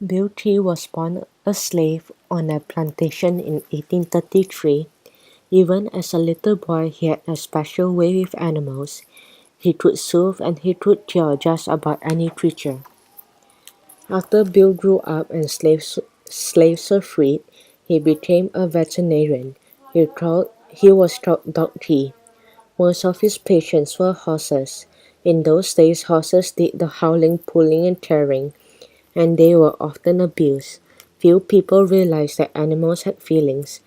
Bill T was born a slave on a plantation in 1833. Even as a little boy he had a special way with animals. He could soothe and he could cure just about any creature. After Bill grew up and slaves were freed, he became a veterinarian. He was called Doc T. Most of his patients were horses. In those days horses did the howling, pulling and tearing, and they were often abused. Few people realized that animals had feelings.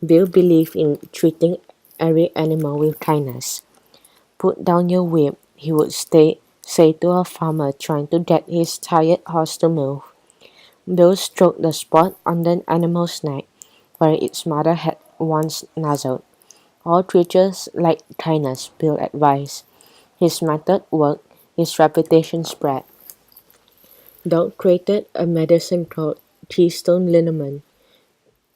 Bill believed in treating every animal with kindness. "Put down your whip," he would say to a farmer trying to get his tired horse to move. Bill stroked the spot on the animal's neck, where its mother had once nuzzled. All creatures like kindness, Bill advised. His method worked, his reputation spread. Doc created a medicine called Keystone Liniment.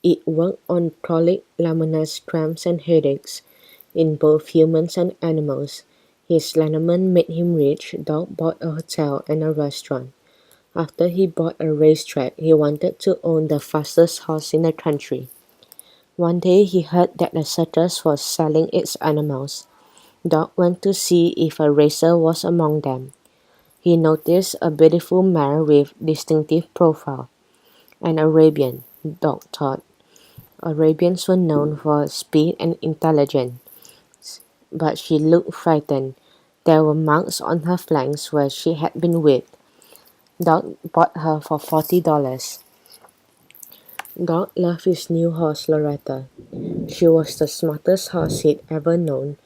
It worked on colic, lameness, cramps, and headaches in both humans and animals. His liniment made him rich. Doc bought a hotel and a restaurant. After he bought a racetrack, he wanted to own the fastest horse in the country. One day he heard that a circus was selling its animals. Doc went to see if a racer was among them. He noticed a beautiful mare with distinctive profile. An Arabian, Doc thought. Arabians were known for speed and intelligence, but she looked frightened. There were marks on her flanks where she had been whipped. Doc bought her for $40. Doc loved his new horse Loretta. She was the smartest horse he'd ever known.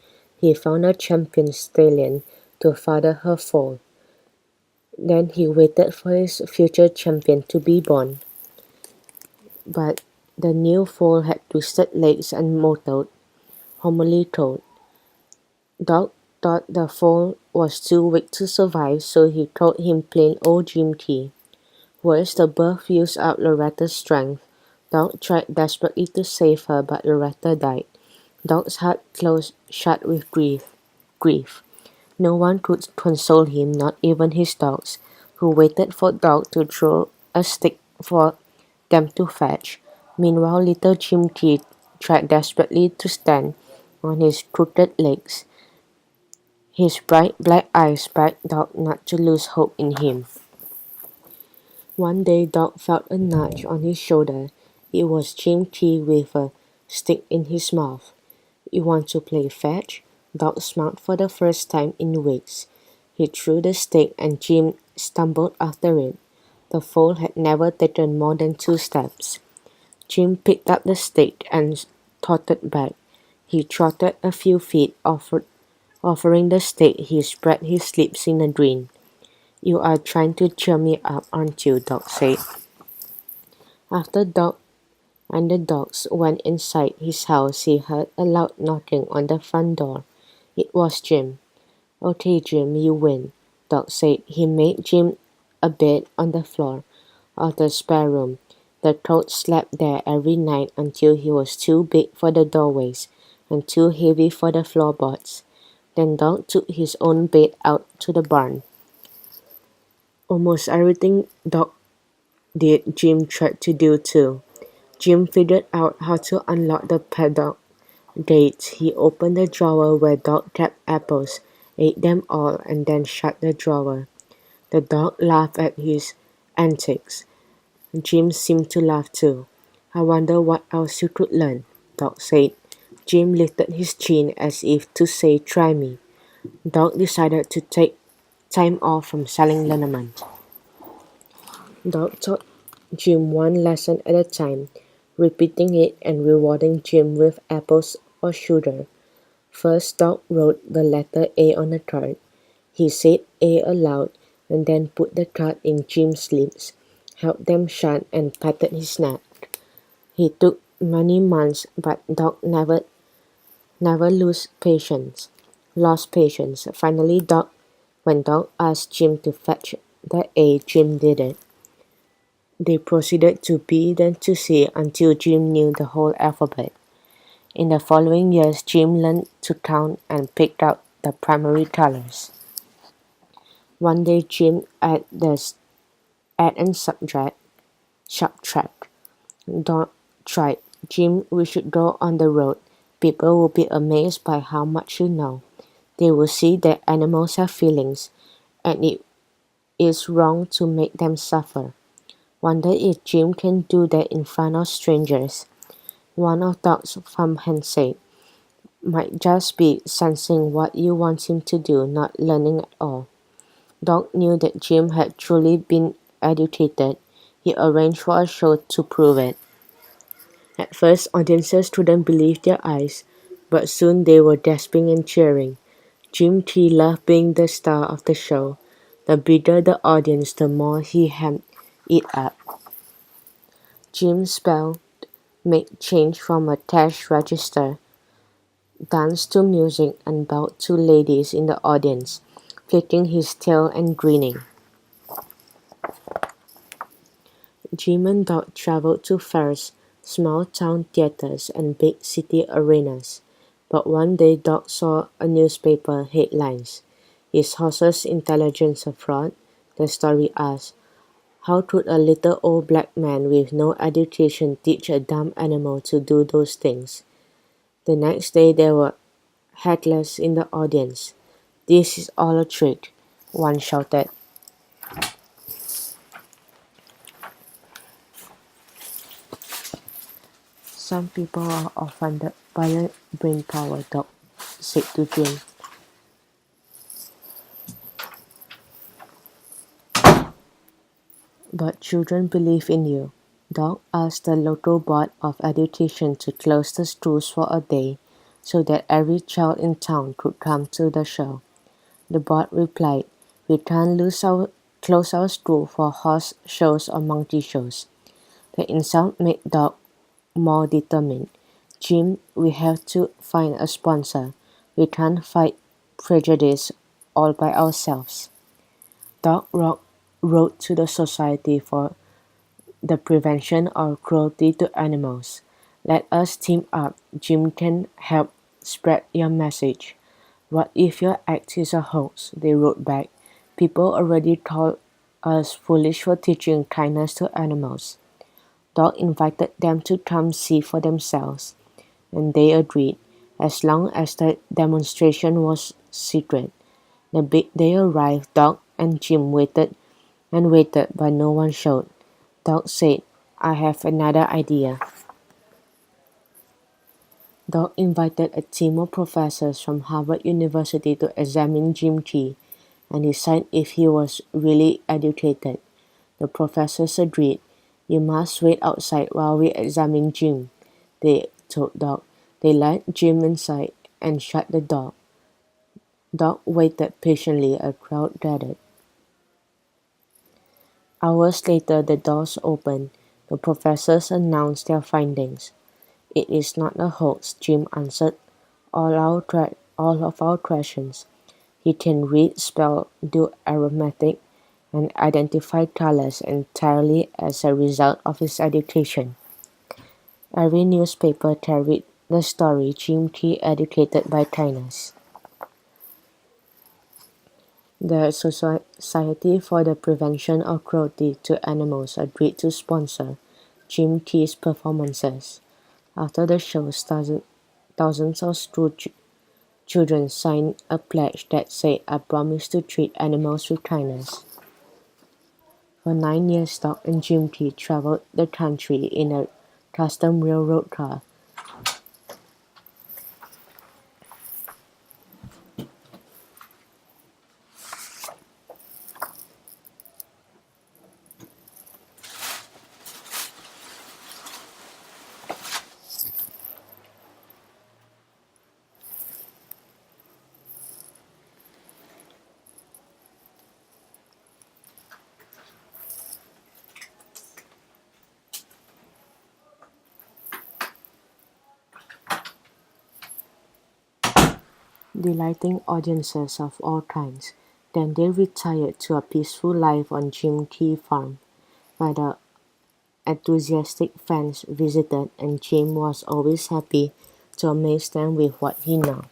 He found a champion stallion to father her foal. Then he waited for his future champion to be born. But the new foal had twisted legs and mottled, homely coat. Doc thought the foal was too weak to survive, so he called him plain old Jim T. Worse, the birth used up Loretta's strength. Doc tried desperately to save her, but Loretta died. Doc's heart closed shut with grief. No one could console him, not even his dogs, who waited for Doc to throw a stick for them to fetch. Meanwhile, little Jim T tried desperately to stand on his crooked legs. His bright black eyes begged Doc not to lose hope in him. One day Doc felt a nudge on his shoulder. It was Jim T with a stick in his mouth. "You want to play fetch?" Doc smiled for the first time in weeks. He threw the stick and Jim stumbled after it. The foal had never taken more than 2 steps. Jim picked up the stick and tottered back. He trotted a few feet, offering the stick. He spread his lips in a grin. "You are trying to cheer me up, aren't you?" Doc said. After Doc and the dogs went inside his house, he heard a loud knocking on the front door. It was Jim. "Okay, Jim, you win," Doc said. He made Jim a bed on the floor of the spare room. The coat slept there every night until he was too big for the doorways and too heavy for the floorboards. Then Doc took his own bed out to the barn. Almost everything Doc did, Jim tried to do too. Jim figured out how to unlock the paddock gates. He opened the drawer where Doc kept apples, ate them all, and then shut the drawer. The dog laughed at his antics. Jim seemed to laugh too. "I wonder what else you could learn," Doc said. Jim lifted his chin as if to say, "Try me." Doc decided to take time off from selling liniment. Doc taught Jim one lesson at a time, repeating it and rewarding Jim with apples or sugar. First, Doc wrote the letter A on a card. He said A aloud and then put the card in Jim's lips, held them shut, and patted his neck. It took many months, but Doc never lost patience. Finally, when Doc asked Jim to fetch the A, Jim did it. They proceeded to B, then to C, until Jim knew the whole alphabet. In the following years, Jim learned to count and picked out the primary colors. One day, Jim added an subject. Sharp track. Don't try. Jim, we should go on the road. People will be amazed by how much you know. They will see that animals have feelings, and it is wrong to make them suffer. Wonder if Jim can do that in front of strangers. One of Doc's farmhands said. Might just be sensing what you want him to do, not learning at all. Doc knew that Jim had truly been educated. He arranged for a show to prove it. At first, audiences couldn't believe their eyes, but soon they were gasping and cheering. Jim T loved being the star of the show. The bigger the audience, the more he had it up. Jim spelled made change from a cash register, danced to music, and bowed to ladies in the audience, flicking his tail and grinning. Jim and Doc traveled to fairs, small town theaters, and big city arenas. But one day Doc saw a newspaper headlines. Is horses' intelligence a fraud? The story asked. How could a little old black man with no education teach a dumb animal to do those things? The next day there were hecklers in the audience. This is all a trick, one shouted. Some people are offended by your brain power, Doc said to Jim. But children believe in you. Doc asked the local board of education to close the schools for a day so that every child in town could come to the show. The board replied, we can't close our school for horse shows or monkey shows. The insult made Doc more determined. Jim, we have to find a sponsor. We can't fight prejudice all by ourselves. Doc wrote to the Society for the Prevention of Cruelty to Animals. Let us team up. Jim can help spread your message. What if your act is a hoax? They wrote back. People already call us foolish for teaching kindness to animals. Doc invited them to come see for themselves, and they agreed, as long as the demonstration was secret. The big day arrived. Doc and Jim waited and waited, but no one showed. Doc said, I have another idea. Doc invited a team of professors from Harvard University to examine Jim T and decide if he was really educated. The professors agreed. You must wait outside while we examine Jim, they told Doc. They let Jim inside and shut the door. Doc waited patiently. A crowd gathered. Hours later, the doors opened. The professors announced their findings. It is not a hoax, Jim answered all of our questions. He can read, spell, do arithmetic, and identify colors entirely as a result of his education. Every newspaper carried the story Jim T educated by kindness. The Society for the Prevention of Cruelty to Animals agreed to sponsor Jim T's performances. After the show, thousands of school children signed a pledge that said, I promise to treat animals with kindness. For 9 years, Doc and Jim T traveled the country in a custom railroad car. Delighting audiences of all kinds. Then they retired to a peaceful life on Jim T farm, where the enthusiastic fans visited, and Jim was always happy to amaze them with what he knew.